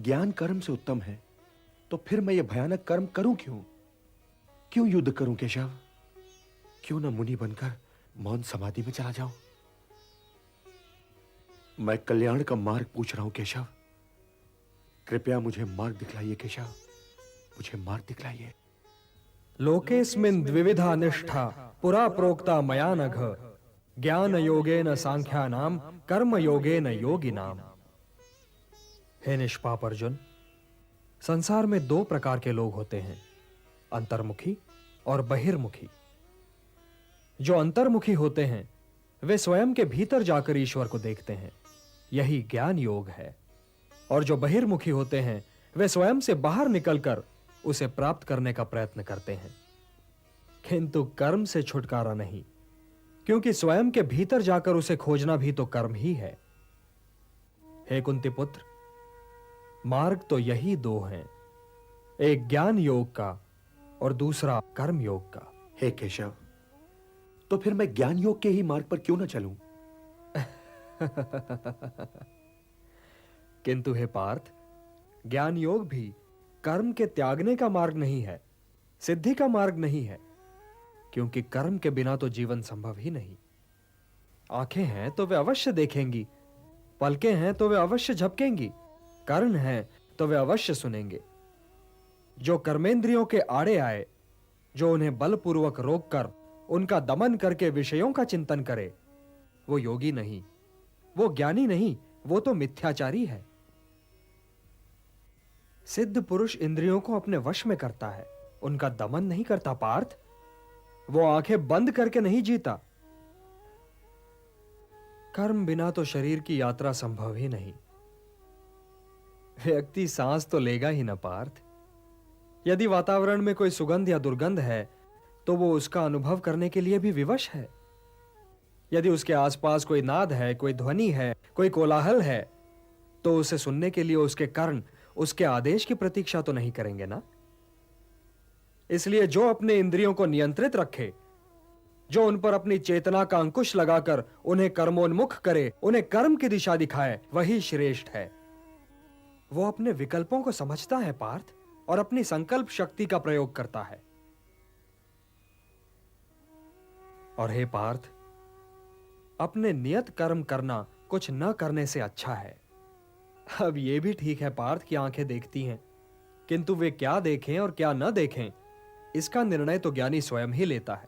ज्ञान कर्म से उत्तम है, तो फिर मैं ये भयानक कर्म करूं क्यों? क्यों युद्ध करूं केशव? क्यों ना मुनि बनकर मौन समाधि में चला जाऊं? मैं कल्याण का मार्ग पूछ रहा हूं केशव। कृपया मुझे मार्ग दिखलाइए केशव, मुझे मार्ग दिखलाइए। लोकेस्मिन् द्विविधा निष्ठा पुरा प्रोक्ता मया नघ ज्ञान योगेन सांख्यानाम कर्म योगेन योगिनाम। हे निष्पाप अर्जुन, संसार में दो प्रकार के लोग होते हैं, अंतर्मुखी और बहिर्मुखी। जो अंतर्मुखी होते हैं वे स्वयं के भीतर जाकर ईश्वर को देखते हैं, यही ज्ञान योग है। और जो बहिर्मुखी होते हैं वे स्वयं से बाहर निकलकर उसे प्राप्त करने का प्रयत्न करते हैं, किंतु कर्म से छुटकारा नहीं, क्योंकि स्वयं के भीतर जाकर उसे खोजना भी तो कर्म ही है। हे कुंती पुत्र, मार्ग तो यही दो हैं, एक ज्ञान योग का और दूसरा कर्म योग का। हे केशव, तो फिर मैं ज्ञान योग के ही मार्ग पर क्यों ना चलूं? किंतु हे पार्थ, ज्ञान योग भी कर्म के त्यागने का मार्ग नहीं है, सिद्धि का मार्ग नहीं है, क्योंकि कर्म के बिना तो जीवन संभव ही नहीं। आंखें हैं तो वे अवश्य देखेंगी, पलकें हैं तो वे अवश्य झपकेंगी, कान हैं तो वे अवश्य सुनेंगे। जो कर्मेंद्रियों के आड़े आए, जो उन्हें बलपूर्वक रोककर उनका दमन करके विषयों का चिंतन करे, वो योगी नहीं, वो ज्ञानी नहीं, वो तो मिथ्याचारी है। सिद्ध पुरुष इंद्रियों को अपने वश में करता है, उनका दमन नहीं करता पार्थ। वो आंखें बंद करके नहीं जीता। कर्म बिना तो शरीर की यात्रा संभव ही नहीं। व्यक्ति सांस तो लेगा ही ना पार्थ। यदि वातावरण में कोई सुगंध या दुर्गंध है तो वो उसका अनुभव करने के लिए भी विवश है। यदि उसके आसपास कोई नाद है, कोई ध्वनि है, कोई कोलाहल है, तो उसे सुनने के लिए उसके कर्ण उसके आदेश की प्रतीक्षा तो नहीं करेंगे ना। इसलिए जो अपने इंद्रियों को नियंत्रित रखे, जो उन पर अपनी चेतना का अंकुश लगाकर उन्हें कर्मोन्मुख करे, उन्हें कर्म की दिशा दिखाए, वही श्रेष्ठ है। वो अपने विकल्पों को समझता है पार्थ, और अपनी संकल्प शक्ति का प्रयोग करता है। और हे पार्थ, अपने नियत कर्म करना कुछ न करने से अच्छा है। अब यह भी ठीक है पार्थ कि आंखें देखती हैं, किंतु वे क्या देखें और क्या न देखें, इसका निर्णय तो ज्ञानी स्वयं ही लेता है।